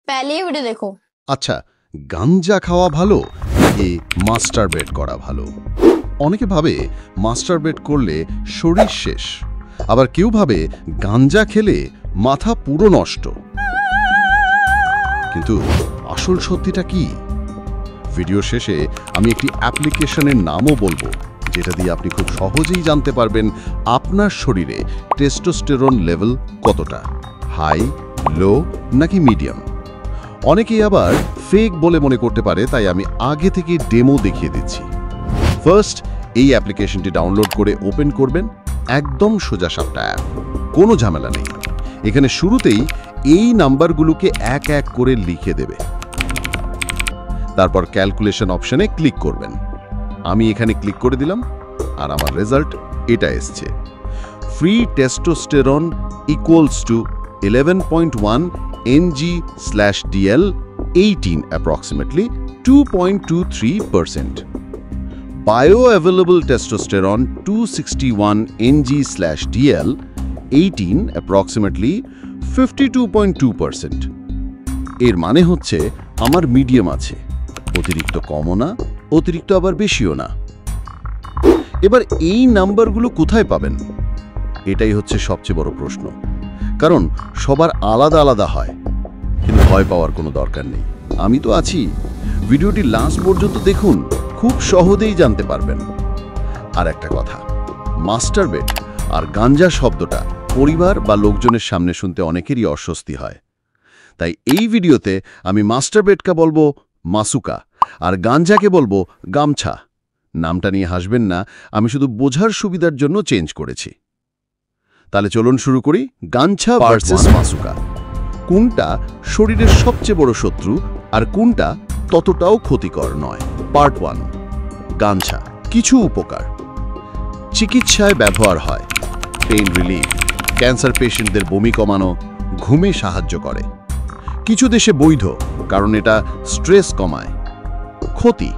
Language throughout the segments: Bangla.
पहले ही वीडियो देखो। আচ্ছা, গাঞ্জা খাওয়া ভালো নাকি মাস্টারবেট করা ভালো? অনেকে ভাবে মাস্টারবেট করলে শরীর শেষ, আবার কেউ ভাবে গাঞ্জা খেলে মাথা পুরো নষ্ট। কিন্তু আসল সত্যিটা কি? ভিডিও শেষে আমি একটি অ্যাপ্লিকেশনের নামও বলবো, যেটা দিয়ে আপনি খুব সহজেই জানতে পারবেন আপনার শরীরে টেস্টোস্টেরন লেভেল কতটা, হাই, লো নাকি মিডিয়াম। অনেকেই আবার ফেক বলে মনে করতে পারে, তাই আমি আগে থেকে ডেমো দেখিয়ে দিচ্ছি। ফার্স্ট, এই অ্যাপ্লিকেশনটি ডাউনলোড করে ওপেন করবেন। একদম সোজা সাপটা অ্যাপ, কোনো ঝামেলা নেই। এখানে শুরুতেই এই নাম্বারগুলোকে এক এক করে লিখে দেবে। তারপর ক্যালকুলেশন অপশনে ক্লিক করবেন। আমি এখানে ক্লিক করে দিলাম আর আমার রেজাল্ট এটা এসছে। Free testosterone equals to 11.1 ng/dl 18 approximately 2.23%. Bioavailable testosterone 261 ng/dl 18 approximately 52.2%. এর মানে হচ্ছে আমার মিডিয়াম আছে, অতিরিক্ত কমও না, অতিরিক্ত আবার বেশিও না। এবার এই নাম্বারগুলো কোথায় পাবেন? এটাই হচ্ছে সবচেয়ে বড় প্রশ্ন, কারণ সবার আলাদা আলাদা হয়। কিন্তু ভয় পাওয়ার কোনো দরকার নেই, আমি তো আছি। ভিডিওটি লাস্ট পর্যন্ত দেখুন, খুব সহজেই জানতে পারবেন। আর একটা কথা, মাস্টারবেট আর গাঞ্জা শব্দটা পরিবার বা লোকজনের সামনে শুনতে অনেকেরই অস্বস্তি হয়। তাই এই ভিডিওতে আমি মাস্টারবেটকে বলবো মাসুকা আর গাঞ্জাকে বলবো গামছা। নামটা নিয়ে হাসবেন না, আমি শুধু বোঝার সুবিধার জন্য চেঞ্জ করেছি। তাহলে চলুন শুরু করি। গাঞ্জা ভার্সেস মাসুকা, কোনটা শরীরের সবচেয়ে বড় শত্রু আর কোনটা ততটাও ক্ষতিকর নয়? পার্ট 1, গাঞ্জা। কিছু উপকার। চিকিৎসায় ব্যবহার হয়, পেইন রিলিফ, ক্যান্সার পেশেন্টদের বমি কমানো, ঘুমে সাহায্য করে। কিছু দেশে বৈধ, কারণ এটা স্ট্রেস কমায়। ক্ষতি: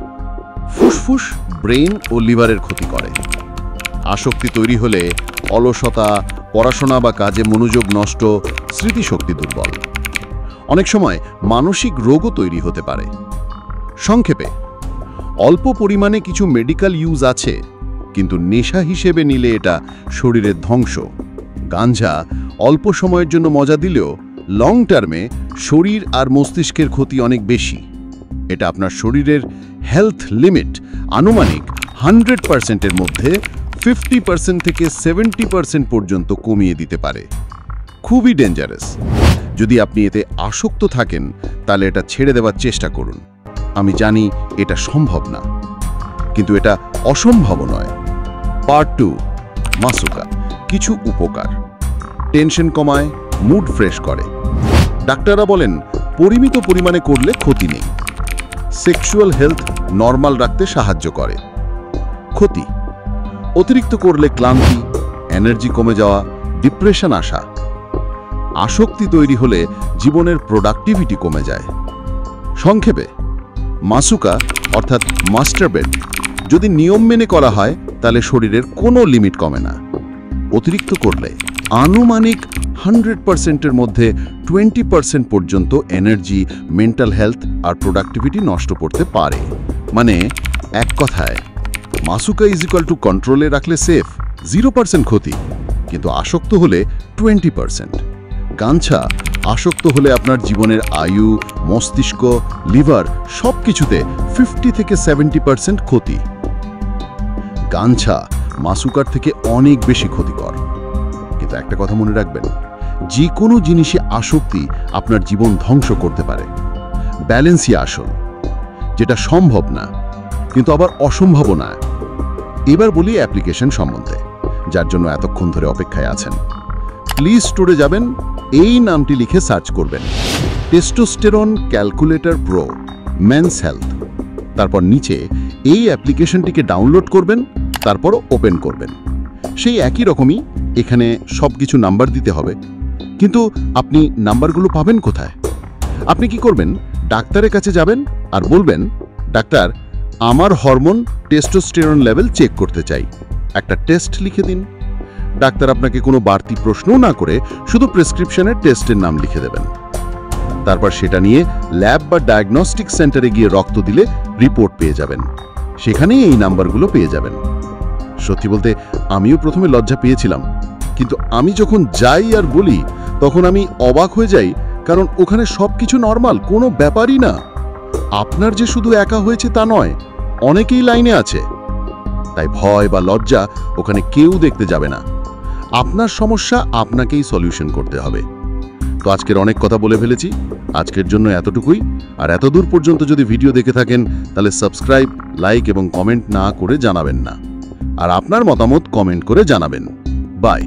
ফুসফুস, ব্রেন ও লিভারের ক্ষতি করে। আসক্তি তৈরি হলে অলসতা, পড়াশোনা বা কাজে মনোযোগ নষ্ট, স্মৃতিশক্তি দুর্বল। অনেক সময় মানসিক রোগও তৈরি হতে পারে। সংক্ষেপে, অল্প পরিমাণে কিছু মেডিকেল ইউজ আছে, কিন্তু নেশা হিসেবে নিলে এটা শরীরের ধ্বংস। গাঞ্জা অল্প সময়ের জন্য মজা দিলেও লং টার্মে শরীর আর মস্তিষ্কের ক্ষতি অনেক বেশি। এটা আপনার শরীরের হেলথ লিমিট আনুমানিক 100%-এর মধ্যে 50% থেকে 70% পর্যন্ত কমিয়ে দিতে পারে। খুবই ডেঞ্জারাস। যদি আপনি এতে আসক্ত থাকেন, তাহলে এটা ছেড়ে দেওয়ার চেষ্টা করুন। আমি জানি এটা সম্ভব না, কিন্তু এটা অসম্ভব নয়। পার্ট 2, মাসুকা। কিছু উপকার। টেনশন কমায়, মুড ফ্রেশ করে। ডাক্তাররা বলেন পরিমিত পরিমাণে করলে ক্ষতি নেই। সেক্সুয়াল হেলথ নরমাল রাখতে সাহায্য করে। ক্ষতি: অতিরিক্ত করলে ক্লান্তি, এনার্জি কমে যাওয়া, ডিপ্রেশন আসা। আসক্তি তৈরি হলে জীবনের প্রোডাক্টিভিটি কমে যায়। সংক্ষেপে, মাসুকা অর্থাৎ মাস্টারবেট যদি নিয়ম মেনে করা হয়, তাহলে শরীরের কোনো লিমিট কমে না। অতিরিক্ত করলে আনুমানিক 100%-এর মধ্যে 20% পর্যন্ত এনার্জি, মেন্টাল হেলথ আর প্রোডাক্টিভিটি নষ্ট করতে পারে। মানে এক কথায়, মাসুকা = কন্ট্রোলে রাখলে সেফ, 0% ক্ষতি, কিন্তু আসক্ত হলে 20%। গাঞ্জা আসক্ত হলে আপনার জীবনের আয়ু, মস্তিষ্ক, লিভার সবকিছুতে 50 থেকে 70% ক্ষতি। গাঞ্জা মাসুকার থেকে অনেক বেশি ক্ষতিকর। কিন্তু একটা কথা মনে রাখবেন, যে কোনো জিনিসে আসক্তি আপনার জীবন ধ্বংস করতে পারে। ব্যালেন্সই আসল, যেটা সম্ভব না, কিন্তু আবার অসম্ভব না। এবার বলি অ্যাপ্লিকেশন সম্বন্ধে, যার জন্য এতক্ষণ ধরে অপেক্ষায় আছেন। প্লিজ স্টোরে যাবেন, এই নামটি লিখে সার্চ করবেন, testosterone calculator pro men's health. তারপর নিচে এই অ্যাপ্লিকেশনটিকে ডাউনলোড করবেন, তারপর ওপেন করবেন। সেই একই রকমই এখানে সব কিছু নাম্বার দিতে হবে, কিন্তু আপনি নাম্বারগুলো পাবেন কোথায়? আপনি কি করবেন, ডাক্তারের কাছে যাবেন আর বলবেন, ডাক্তার, আমার হরমোন টেস্টোস্টেরন লেভেল চেক করতে চাই, একটা টেস্ট লিখে দিন। ডাক্তার আপনাকে কোনো বাড়তি প্রশ্নও না করে শুধু প্রেসক্রিপশনের টেস্টের নাম লিখে দেবেন। তারপর সেটা নিয়ে ল্যাব বা ডায়াগনস্টিক সেন্টারে গিয়ে রক্ত দিলে রিপোর্ট পেয়ে যাবেন। সেখানেই এই নাম্বারগুলো পেয়ে যাবেন। সত্যি বলতে আমিও প্রথমে লজ্জা পেয়েছিলাম, কিন্তু আমি যখন যাই আর বলি তখন আমি অবাক হয়ে যাই, কারণ ওখানে সবকিছু নর্মাল, কোনো ব্যাপারই না। আপনার যে শুধু একা হয়েছে তা নয়, অনেকেই লাইনে আছে। তাই ভয় বা লজ্জা ওখানে কেউ দেখতে যাবে না। আপনার সমস্যা আপনাকেই সলিউশন করতে হবে। তো আজকের অনেক কথা বলে ফেলেছি, আজকের জন্য এতটুকুই। আর এতদূর পর্যন্ত যদি ভিডিও দেখে থাকেন তাহলে সাবস্ক্রাইব, লাইক এবং কমেন্ট না করে জানাবেন না। আর আপনার মতামত কমেন্ট করে জানাবেন। বাই।